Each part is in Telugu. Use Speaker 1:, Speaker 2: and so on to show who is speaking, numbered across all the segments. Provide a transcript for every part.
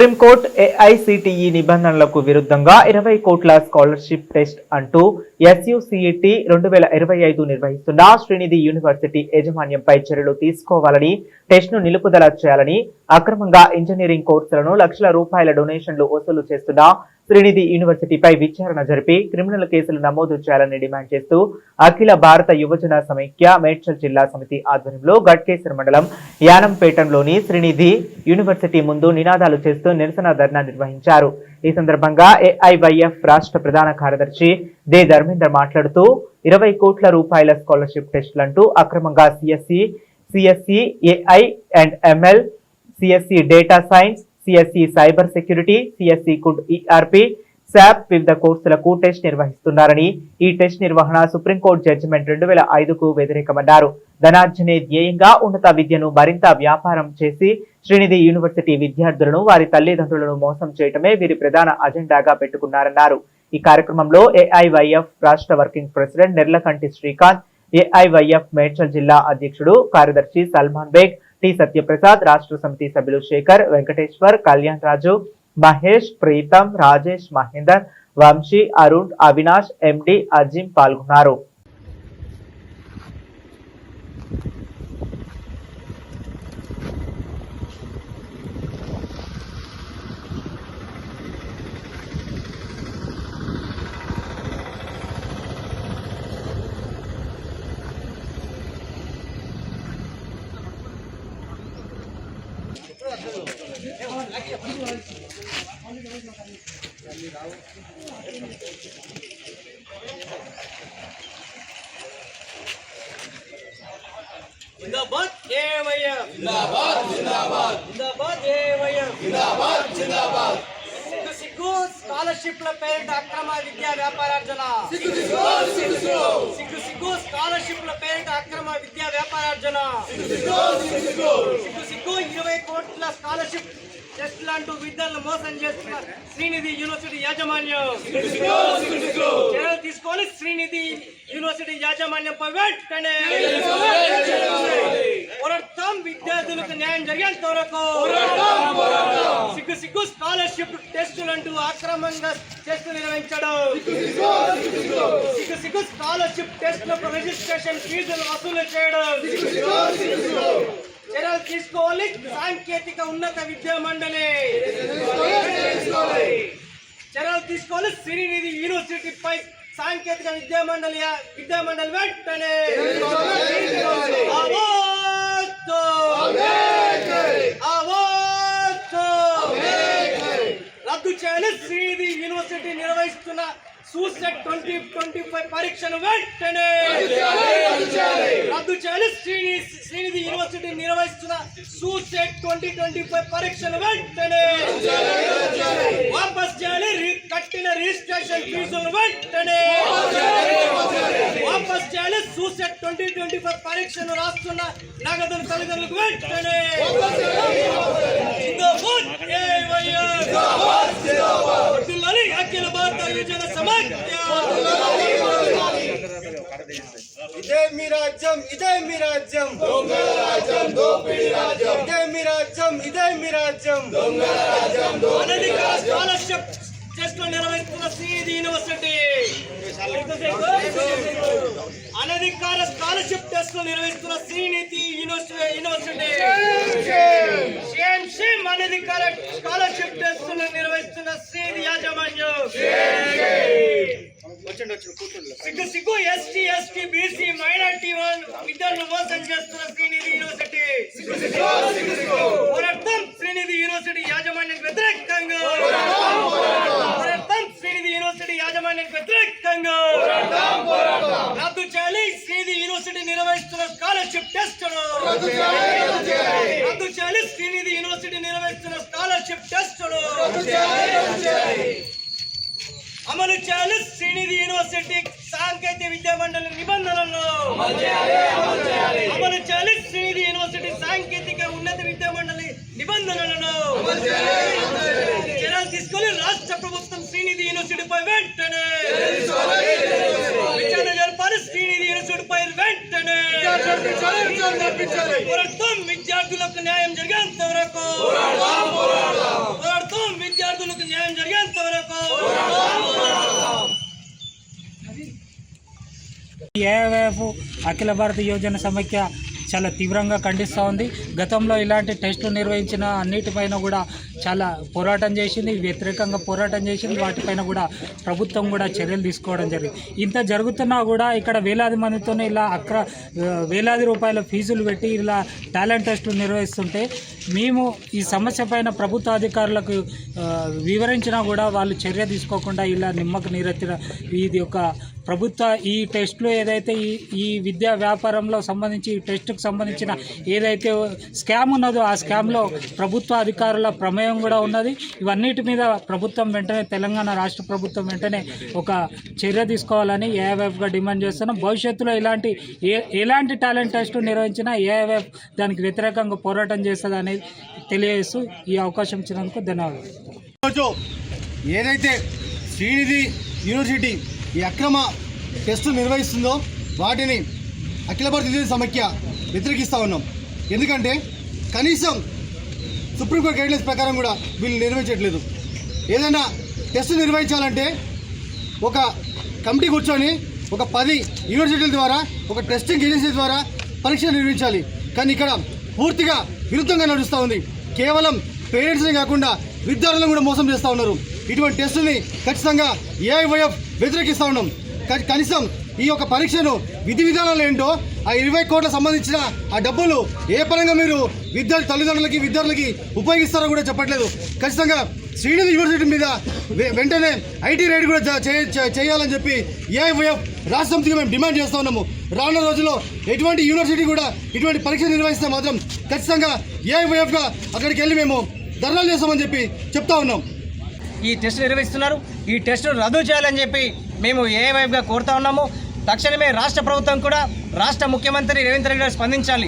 Speaker 1: సుప్రీంకోర్టు ఏఐసిటిఈ నిబంధనలకు విరుద్ధంగా 20 కోట్ల స్కాలర్షిప్ టెస్ట్ అంటూ SUCET 2025 నిర్వహిస్తున్న శ్రీనిధి యూనివర్సిటీ యాజమాన్యంపై చర్యలు తీసుకోవాలని, టెస్ట్ను నిలుపుదల చేయాలని, అక్రమంగా ఇంజనీరింగ్ కోర్సులను లక్షల రూపాయల డొనేషన్లు వసూలు చేస్తున్న శ్రీనిధి యూనివర్సిటీపై విచారణ జరిపి క్రిమినల్ కేసులు నమోదు చేయాలని డిమాండ్ చేస్తూ అఖిల భారత యువజన సమైక్య మేడ్చల్ జిల్లా సమితి ఆధ్వర్యంలో గట్కేసర్ మండలం యానంపేటలోని శ్రీనిధి యూనివర్సిటీ ముందు నినాదాలు చేస్తూ నిరసన ధర్నా నిర్వహించారు. ఈ సందర్భంగా AIYF రాష్ట్ర ప్రధాన కార్యదర్శి దే ధర్మేందర్ మాట్లాడుతూ 20 కోట్ల రూపాయల స్కాలర్షిప్ టెస్టులంటూ అక్రమంగా CSE AI&ML, CSE data science, CSE cyber security, CSE could ERP, SAP వివిధ కోర్సులకు టెస్ట్ నిర్వహిస్తున్నారని, ఈ టెస్ట్ నిర్వహణ సుప్రీంకోర్టు జడ్జిమెంట్ 2005కు వ్యతిరేకమన్నారు. ధనార్జనే ధ్యేయంగా ఉన్నత విద్యను మరింత వ్యాపారం చేసి శ్రీనిధి యూనివర్సిటీ విద్యార్థులను, వారి తల్లిదండ్రులను మోసం చేయటమే వీరి ప్రధాన అజెండాగా పెట్టుకున్నారన్నారు. ఈ కార్యక్రమంలో AIYF రాష్ట్ర working president Nerlakanti Srikanth, AIYF Medchal జిల్లా అధ్యక్షుడు కార్యదర్శి సల్మాన్ బేగ్, టి సత్యప్రసాద్, రాష్ట్ర సమితి సభ్యులు శేఖర్, వెంకటేశ్వర్, కళ్యాణ్ రాజు, మహేష్, ప్రీతం, రాజేష్, మహేందర్, వంశీ, అరుణ్, అవినాష్, MD అజిం పాల్గొన్నారు.
Speaker 2: जिंदाबाद AIYF जिंदाबाद जिंदाबाद जिंदाबाद AIYF जिंदाबाद जिंदाबाद सिग्गु स्कॉलरशिप पेरिट अक्रम विद्या व्यापारार्जन सिग्गु स्कॉलरशिप पेरिट अक्रम विद्या व्यापारार्जन सिग्गु 20 కోట్ల స్కాలర్షిప్ టెస్టులు అంటూ విద్యార్థులను మోసం చేస్తున్న శ్రీనిధి యూనివర్సిటీ యాజమాన్యం చర్యలు తీసుకోవాలి. శ్రీనిధి యూనివర్సిటీ యాజమాన్యంపై వెంటనే పోరాడతాం. విద్యార్థులకు న్యాయం జరిగేంత వరకు సిగ్గు స్కాలర్షిప్ టెస్టులు అంటూ అక్రమంగా టెస్టులు నిర్వహించడం, సిగ్గు స్కాలర్షిప్ టెస్టులకు రిజిస్ట్రేషన్ ఫీజులు వసూలు చేయడం చర్యలు తీసుకోవాలి. సాంకేతిక ఉన్నత విద్యా మండలి చర్యలు తీసుకోవాలి. శ్రీనిధి యూనివర్సిటీపై సాంకేతిక విద్యా మండలి వెంటనే రద్దు చేయాలి. శ్రీనిధి యూనివర్సిటీ నిర్వహిస్తున్న SUCET 2025 పరీక్షను వెంటనే రద్దు చేయాలి. శ్రీనిధి యూనివర్సిటీ నిర్వహిస్తున్న SUCET 2025 పరీక్షను వెంటనే వాపస్ చేయాలి. కట్టిన రిజిస్ట్రేషన్ ఫీజులను వెంటనే వాపస్ చేయాలి. SUCET 2025 పరీక్షను రాస్తున్న నగదుల తల్లిదండ్రులకు వెంటనే అఖిల భారత యువజన సమైక్య
Speaker 3: ఇదే మీ రాజ్యం, ఇదే మీ రాజ్యం, దొంగల రాజ్యం, దోపిడీ రాజ్యం, ఇదే మీ రాజ్యం, ఇదే మీ రాజ్యం, దొంగల రాజ్యం,
Speaker 2: అనధికార స్కాలర్షిప్ టెస్టులు నిర్వహిస్తున్న శ్రీనిధి యూనివర్సిటీ అనధికార స్కాలర్షిప్ టెస్టులు నిర్వహిస్తున్న శ్రీనిధి యూనివర్సిటీ అనధికార స్కాలర్షిప్ టెస్టులు నిర్వహిస్తున్న శ్రీనిధి యాజమాన్యం సిగ్గు SC ST BC మైనారిటీ విద్యార్థులను మోసం చేస్తున్న శ్రీనిధి యూనివర్సిటీ పోరాడతాం. శ్రీనిధి యూనివర్సిటీ యాజమాన్యానికి వ్యతిరేకంగా పోరాడతాం. శ్రీనిధి యూనివర్సిటీ యాజమాన్యానికి వ్యతిరేకంగా రద్దు చేయాలి. శ్రీనిధి యూనివర్సిటీ నిర్వహిస్తున్న స్కాలర్షిప్ టెస్టులు రద్దు చేయాలి. శ్రీనిధి యూనివర్సిటీ నిర్వహిస్తున్న స్కాలర్షిప్ టెస్టులు అమలు చేయాలి. శ్రీనిధి యూనివర్సిటీ సాంకేతిక విద్యా మండలి నిబంధనలను అమలు చేయాలి. శ్రీనిధి యూనివర్సిటీ సాంకేతిక ఉన్నత విద్యా మండలి నిబంధనలను చర్యలు తీసుకొని రాష్ట్ర ప్రభుత్వం శ్రీనిధి యూనివర్సిటీపై వెంటనే విచారణ జరపాలి. శ్రీనిధి యూనివర్సిటీపై వెంటనే పోరాడతాం. విద్యార్థులకు న్యాయం జరిగేంత వరకు పోరాడతాం.
Speaker 4: ఏఐవైఎఫ్ అఖిల భారత యువజన సమైక్య చాలా తీవ్రంగా ఖండిస్తూ ఉంది. గతంలో ఇలాంటి టెస్టులు నిర్వహించిన అన్నిటిపైన కూడా చాలా పోరాటం చేసింది, వ్యతిరేకంగా పోరాటం చేసింది. వాటిపైన కూడా ప్రభుత్వం కూడా చర్యలు తీసుకోవడం జరిగింది. ఇంత జరుగుతున్నా కూడా ఇక్కడ వేలాది మందితోనే ఇలా వేలాది రూపాయల ఫీజులు పెట్టి ఇలా టాలెంట్ టెస్టులు నిర్వహిస్తుంటే మేము ఈ సమస్య పైన ప్రభుత్వ అధికారులకు వివరించినా కూడా వాళ్ళు చర్య తీసుకోకుండా ఇలా నిమ్మకు నీరెత్తిన ఇది ఒక ప్రభుత్వ ఈ టెస్టులు ఏదైతే ఈ విద్యా వ్యాపారంలో సంబంధించి ఈ టెస్టుకు సంబంధించిన ఏదైతే స్కామ్ ఉన్నదో ఆ స్కామ్లో ప్రభుత్వ అధికారుల ప్రమేయం కూడా ఉన్నది. ఇవన్నిటి మీద ప్రభుత్వం వెంటనే తెలంగాణ రాష్ట్ర ప్రభుత్వం వెంటనే ఒక చర్య తీసుకోవాలని ఏఐవైఎఫ్గా డిమాండ్ చేస్తున్నాం. భవిష్యత్తులో ఎలాంటి టాలెంట్ టెస్టు నిర్వహించినా ఏఐవైఎఫ్ దానికి వ్యతిరేకంగా పోరాటం చేస్తుంది అనేది తెలియజేస్తూ ఈ అవకాశం ఇచ్చినందుకు ధన్యవాదాలు.
Speaker 3: ఏదైతే శ్రీనిధి యూనివర్సిటీ ఈ అక్రమ టెస్టులు నిర్వహిస్తుందో వాటిని అఖిల భారత విద్యార్థి సమైక్య వ్యతిరేకిస్తూ ఉన్నాం. ఎందుకంటే కనీసం సుప్రీంకోర్టు గైడ్లైన్స్ ప్రకారం కూడా వీళ్ళు నిర్వహించట్లేదు. ఏదైనా టెస్టు నిర్వహించాలంటే ఒక కమిటీ కూర్చొని ఒక 10 యూనివర్సిటీల ద్వారా ఒక టెస్టింగ్ ఏజెన్సీ ద్వారా పరీక్ష నిర్వహించాలి. కానీ ఇక్కడ పూర్తిగా విరుద్ధంగా నడుస్తూ ఉంది. కేవలం పేరెంట్స్ని కాకుండా విద్యార్థులను కూడా మోసం చేస్తూ ఉన్నారు. ఇటువంటి టెస్టుల్ని ఖచ్చితంగా ఏఐవైఎఫ్ వ్యతిరేకిస్తూ ఉన్నాం. కనీసం ఈ యొక్క పరీక్షను విధి విధానాలు ఏంటో ఆ 20 కోట్ల సంబంధించిన ఆ డబ్బులు ఏ పరంగా మీరు తల్లిదండ్రులకి విద్యార్థులకి ఉపయోగిస్తారో కూడా చెప్పట్లేదు. ఖచ్చితంగా శ్రీనిధి యూనివర్సిటీ మీద వెంటనే ఐటీ రైడ్ కూడా చేయాలని చెప్పి ఏఐవైఎఫ్ రాష్ట్ర సమితిగా మేము డిమాండ్ చేస్తూ ఉన్నాము. రానున్న రోజుల్లో ఎటువంటి యూనివర్సిటీ కూడా ఇటువంటి పరీక్ష నిర్వహిస్తే మాత్రం ఖచ్చితంగా ఏఐవైఎఫ్గా అక్కడికి వెళ్ళి మేము ధర్నాలు చేస్తామని చెప్పి చెప్తా ఉన్నాం.
Speaker 2: ఈ టెస్ట్ నిర్వహిస్తున్నారు, ఈ టెస్టును రద్దు చేయాలని చెప్పి మేము ఏఐవైఎఫ్గా కోరుతా ఉన్నాము. తక్షణమే రాష్ట్ర ప్రభుత్వం కూడా రాష్ట్ర ముఖ్యమంత్రి రేవంత్ రెడ్డి గారు స్పందించాలి.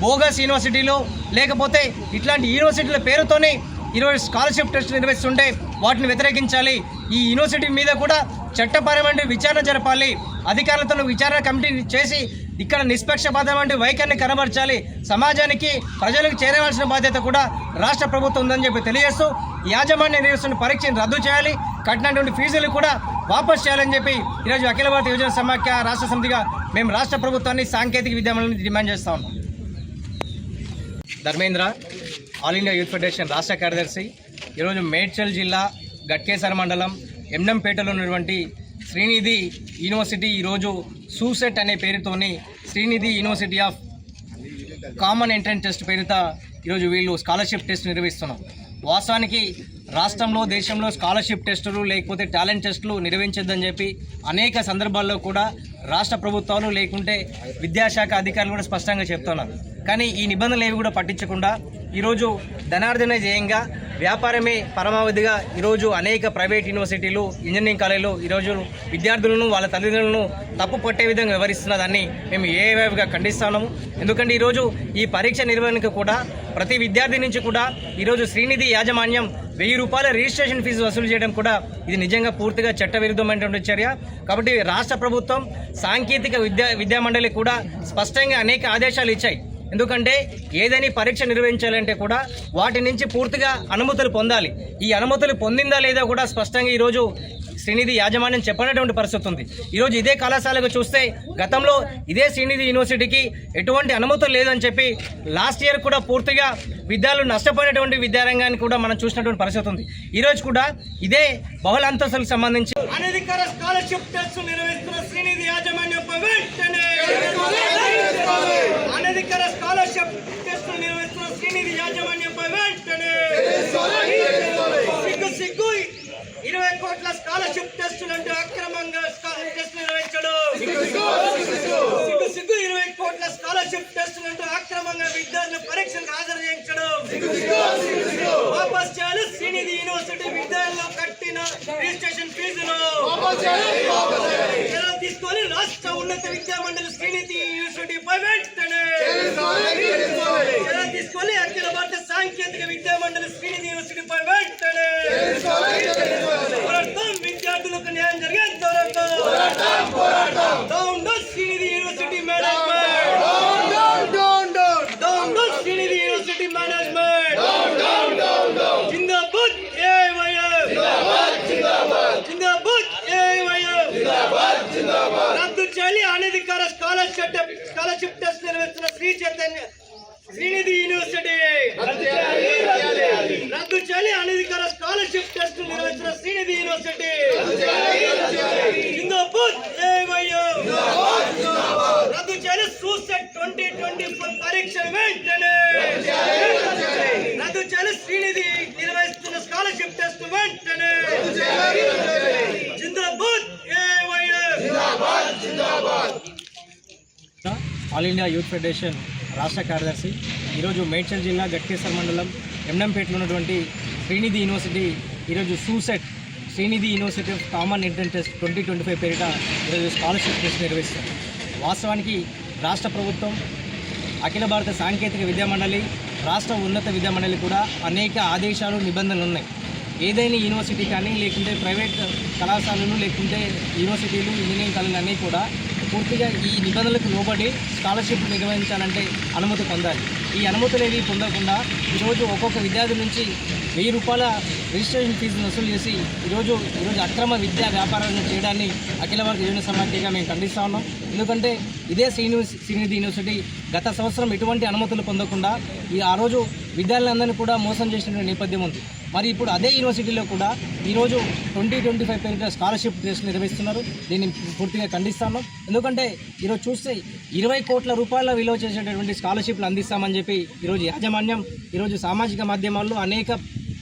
Speaker 2: బోగస్ యూనివర్సిటీలు లేకపోతే ఇట్లాంటి యూనివర్సిటీల పేరుతోనే ఈరోజు స్కాలర్షిప్ టెస్ట్ నిర్వహిస్తుంటే వాటిని వ్యతిరేకించాలి. ఈ యూనివర్సిటీ మీద కూడా చట్టపరమైన విచారణ జరపాలి. అధికారులతో విచారణ కమిటీ చేసి ఇక్కడ నిష్పక్షపాతమైన వైఖరిని కనబరచాలి. సమాజానికి ప్రజలకు చేరవలసిన బాధ్యత కూడా రాష్ట్ర ప్రభుత్వం ఉందని చెప్పి తెలియజేస్తూ యాజమాన్య నిర్వహిస్తున్న పరీక్షను రద్దు చేయాలి, కట్టినటువంటి ఫీజులు కూడా వాపసు చేయాలని చెప్పి ఈరోజు అఖిల భారత యువజన సమాఖ్య రాష్ట్ర సమితిగా మేము రాష్ట్ర ప్రభుత్వాన్ని సాంకేతిక విద్యామండలిని డిమాండ్ చేస్తా ఉన్నాం. Dharmendra, all India youth federation రాష్ట్ర కార్యదర్శి. ఈరోజు మేడ్చల్ జిల్లా గట్కేసర్ మండలం ఎంనంపేటలో ఉన్నటువంటి శ్రీనిధి యూనివర్సిటీ ఈరోజు సూసెట్ అనే పేరుతోని Sreenidhi university of common entrance test పేరుతో ఈరోజు వీళ్ళు స్కాలర్షిప్ టెస్ట్ నిర్వహిస్తున్నాం. వాస్తవానికి రాష్ట్రంలో దేశంలో స్కాలర్షిప్ టెస్టులు లేకపోతే టాలెంట్ టెస్టులు నిర్వహించొద్దని చెప్పి అనేక సందర్భాల్లో కూడా రాష్ట్ర ప్రభుత్వాలు లేకుంటే విద్యాశాఖ అధికారులు కూడా స్పష్టంగా చెప్తున్నారు. కానీ ఈ నిబంధనలు ఏవి కూడా పట్టించకుండా ఈరోజు ధనార్జన ధ్యేయంగా వ్యాపారమే పరమావధిగా ఈరోజు అనేక ప్రైవేట్ యూనివర్సిటీలు ఇంజనీరింగ్ కాలేజీలు ఈరోజు విద్యార్థులను వాళ్ళ తల్లిదండ్రులను తప్పు పట్టే విధంగా వ్యవహరిస్తున్నదాన్ని మేము ఏఐవైఎఫ్గా ఖండిస్తున్నాము. ఎందుకంటే ఈరోజు ఈ పరీక్ష నిర్వహణకు కూడా ప్రతి విద్యార్థి నుంచి కూడా ఈరోజు శ్రీనిధి యాజమాన్యం 1000 రూపాయల రిజిస్ట్రేషన్ ఫీజు వసూలు చేయడం కూడా ఇది నిజంగా పూర్తిగా చట్టవిరుద్ధమైనటువంటి చర్య. కాబట్టి రాష్ట్ర ప్రభుత్వం సాంకేతిక విద్యామండలి కూడా స్పష్టంగా అనేక ఆదేశాలు ఇచ్చాయి. ఎందుకంటే ఏదైనా పరీక్ష నిర్వహించాలంటే కూడా వాటి నుంచి పూర్తిగా అనుమతులు పొందాలి. ఈ అనుమతులు పొందిందా లేదా కూడా స్పష్టంగా ఈరోజు శ్రీనిధి యాజమాన్యం చెప్పనటువంటి పరిస్థితి ఉంది. ఈరోజు ఇదే కళాశాలకు చూస్తే గతంలో ఇదే శ్రీనిధి యూనివర్సిటీకి ఎటువంటి అనుమతులు లేదని చెప్పి లాస్ట్ ఇయర్ కూడా పూర్తిగా విద్యార్థులు నష్టపోయినటువంటి విద్యారంగాన్ని కూడా మనం చూసినటువంటి పరిస్థితి ఉంది. ఈరోజు కూడా ఇదే బహుళ అంతస్తులకు సంబంధించి అనధికార స్కాలర్షిప్ టెస్ట్ నిర్వహిస్తున్న శ్రీనిధి యాజమాన్యంపై వెంటనే అనధికార స్కాలర్షిప్ టెస్ట్ నిర్వహిస్తున్న శ్రీనిధి యాజమాన్యంపై వెంటనే సిగ్గు 20 కోట్ల స్కాలర్షిప్ టెస్టులు అంటే అక్రమంగా టెస్ట్ నిర్వహించడం, సిగ్గు 20 కోట్ల స్కాలర్షిప్ టెస్టులు అంటే అక్రమంగా విద్యార్థులు పరీక్షలకు హాజరు చేయించడం, వాపస్ చేయాలి శ్రీనిధి యూనివర్సిటీ విద్యార్థులు కట్టిన రిజిస్ట్రేషన్ ఫీజులు ఎలా తీసుకొని రాష్ట్ర ఉన్నత విద్యా మండలి శ్రీనిధి యూనివర్సిటీపై వెంటనే ఎలా తీసుకొని అఖిల భారత సాంకేతిక విద్యా మండలి శ్రీనిధి యూనివర్సిటీపై వెంటనే విద్యార్థులకు న్యాయం జరిగేంత వరకు Sreenidhi university management, Sreenidhi university management జిందాబాద్ ఏఐవైఎఫ్, జిందాబాద్ ఏఐవైఎఫ్, రద్దు చేయాలి అనధికార స్కాలర్షిప్ టెస్ట్ నిర్వహిస్తున్న శ్రీనిధి యూనివర్సిటీ రద్దు చేయాలి అనధికార స్కాలర్షిప్ టెస్ట్ నిర్వహిస్తున్న శ్రీనిధి యూనివర్సిటీ జిందాబాద్ ఏవైఎం రద్దు చేయాలి సూసెట్ 2024 పరీక్ష వెంటనే రద్దు చేయాలి శ్రీనిధి నిర్వహిస్తున్న స్కాలర్షిప్ టెస్ట్ వెంటనే జిందాబాద్ ఏవైఎం
Speaker 5: ఆల్ ఇండియా యూత్ ఫెడరేషన్ రాష్ట్ర కార్యదర్శి. ఈరోజు మేడ్చల్ జిల్లా గట్కేసర్ మండలం ఎంఎంపేటలో ఉన్నటువంటి శ్రీనిధి యూనివర్సిటీ ఈరోజు SUCET Sreenidhi university of common entrance test 2025 పేరిట ఈరోజు స్కాలర్షిప్ టెస్ట్ నిర్వహిస్తారు. వాస్తవానికి రాష్ట్ర ప్రభుత్వం, అఖిల భారత సాంకేతిక విద్యామండలి, రాష్ట్ర ఉన్నత విద్యామండలి కూడా అనేక ఆదేశాలు, నిబంధనలు ఉన్నాయి. ఏదైనా యూనివర్సిటీ కానీ లేకుంటే ప్రైవేట్ కళాశాలలు లేకుంటే యూనివర్సిటీలు, ఇంజనీరింగ్ కాలేజీలు అన్నీ కూడా పూర్తిగా ఈ నిబంధనలకు లోబడి స్కాలర్షిప్ నిర్వహించాలంటే అనుమతి పొందాలి. ఈ అనుమతులు ఏవి పొందకుండా ఈరోజు ఒక్కొక్క విద్యార్థి నుంచి 1000 రూపాయల రిజిస్ట్రేషన్ ఫీజును వసూలు చేసి ఈరోజు అక్రమ విద్యా వ్యాపారాలను చేయడాన్ని అఖిల భారత యువజన సమాఖ్యగా మేము ఖండిస్తూ ఉన్నాం. ఎందుకంటే ఇదే శ్రీనిధి యూనివర్సిటీ గత సంవత్సరం ఎటువంటి అనుమతులు పొందకుండా ఆ రోజు విద్యార్థులందరినీ కూడా మోసం చేసిన నేపథ్యం ఉంది. మరి ఇప్పుడు అదే యూనివర్సిటీలో కూడా ఈరోజు 2025 పేరిట స్కాలర్షిప్ టెస్ట్ నిర్వహిస్తున్నారు. దీన్ని పూర్తిగా ఖండిస్తాను. ఎందుకంటే ఈరోజు చూస్తే 20 కోట్ల రూపాయల విలువ చేసేటటువంటి స్కాలర్షిప్లు అందిస్తామని చెప్పి ఈరోజు యాజమాన్యం ఈరోజు సామాజిక మాధ్యమాల్లో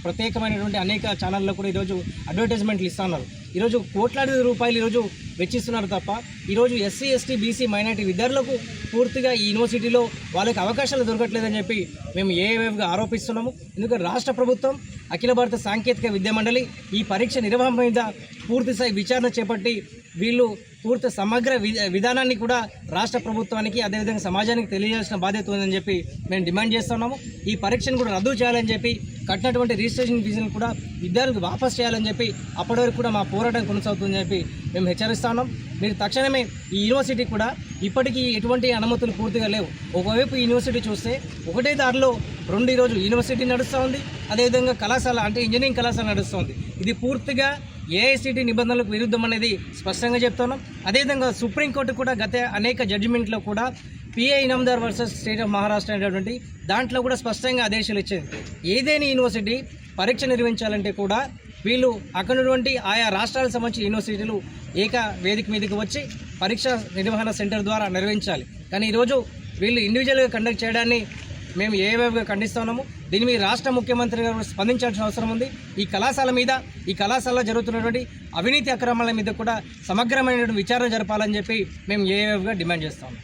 Speaker 5: ప్రత్యేకమైనటువంటి అనేక ఛానల్లో కూడా ఈరోజు అడ్వర్టైజ్మెంట్లు ఇస్తున్నారు. ఈరోజు కోట్లాది రూపాయలు ఈరోజు వెచ్చిస్తున్నారు తప్ప ఈరోజు ఎస్సీ, ఎస్టీ, బీసీ, మైనార్టీ విద్యార్థులకు పూర్తిగా ఈ యూనివర్సిటీలో వాళ్ళకి అవకాశాలు దొరకట్లేదని చెప్పి మేము ఏవేవిగా ఆరోపిస్తున్నాము. ఎందుకంటే రాష్ట్ర ప్రభుత్వం, అఖిల భారత సాంకేతిక విద్యామండలి ఈ పరీక్ష నిర్వహణ మీద పూర్తిస్థాయి విచారణ చేపట్టి వీళ్ళు పూర్తి సమగ్ర విధానాన్ని కూడా రాష్ట్ర ప్రభుత్వానికి అదేవిధంగా సమాజానికి తెలియజేసిన బాధ్యత ఉందని చెప్పి మేము డిమాండ్ చేస్తున్నాము. ఈ పరీక్షను కూడా రద్దు చేయాలని చెప్పి కట్టినటువంటి రిజిస్ట్రేషన్ ఫీజును కూడా విద్యార్థులకు వాపస్ చేయాలని చెప్పి అప్పటి వరకు కూడా మా పోరాటం కొనసాగుతుందని చెప్పి మేము హెచ్చరిస్తున్నాం. మీరు తక్షణమే ఈ యూనివర్సిటీ కూడా ఇప్పటికీ ఎటువంటి అనుమతులు పూర్తిగా లేవు. ఒకవైపు ఈ యూనివర్సిటీ చూస్తే ఒకటే దారిలో ఈరోజు యూనివర్సిటీ నడుస్తూ ఉంది, అదేవిధంగా కళాశాల అంటే ఇంజనీరింగ్ కళాశాల నడుస్తుంది. ఇది పూర్తిగా ఏఐసిటి నిబంధనలకు విరుద్ధం అనేది స్పష్టంగా చెప్తున్నాం. అదేవిధంగా సుప్రీంకోర్టు కూడా గత అనేక జడ్జిమెంట్లో కూడా pi Inamdar versus state of Maharashtra అనేటువంటి దాంట్లో కూడా స్పష్టంగా ఆదేశాలు ఇచ్చింది. ఏదైనా యూనివర్సిటీ పరీక్ష నిర్వహించాలంటే కూడా వీళ్ళు అక్కడ ఉన్నటువంటి ఆయా రాష్ట్రాలకు సంబంధించిన యూనివర్సిటీలు ఏక వేదిక మీదకి వచ్చి పరీక్ష నిర్వహణ సెంటర్ ద్వారా నిర్వహించాలి. కానీ ఈరోజు వీళ్ళు ఇండివిజువల్గా కండక్ట్ చేయడాన్ని మేము ఏవేవిగా ఖండిస్తున్నాము. దీని మీద రాష్ట్ర ముఖ్యమంత్రి గారు స్పందించాల్సిన అవసరం ఉంది. ఈ కళాశాలలో జరుగుతున్నటువంటి అవినీతి అక్రమాల మీద కూడా సమగ్రమైనటువంటి విచారణ జరపాలని చెప్పి మేము ఏవేవిగా డిమాండ్ చేస్తాము.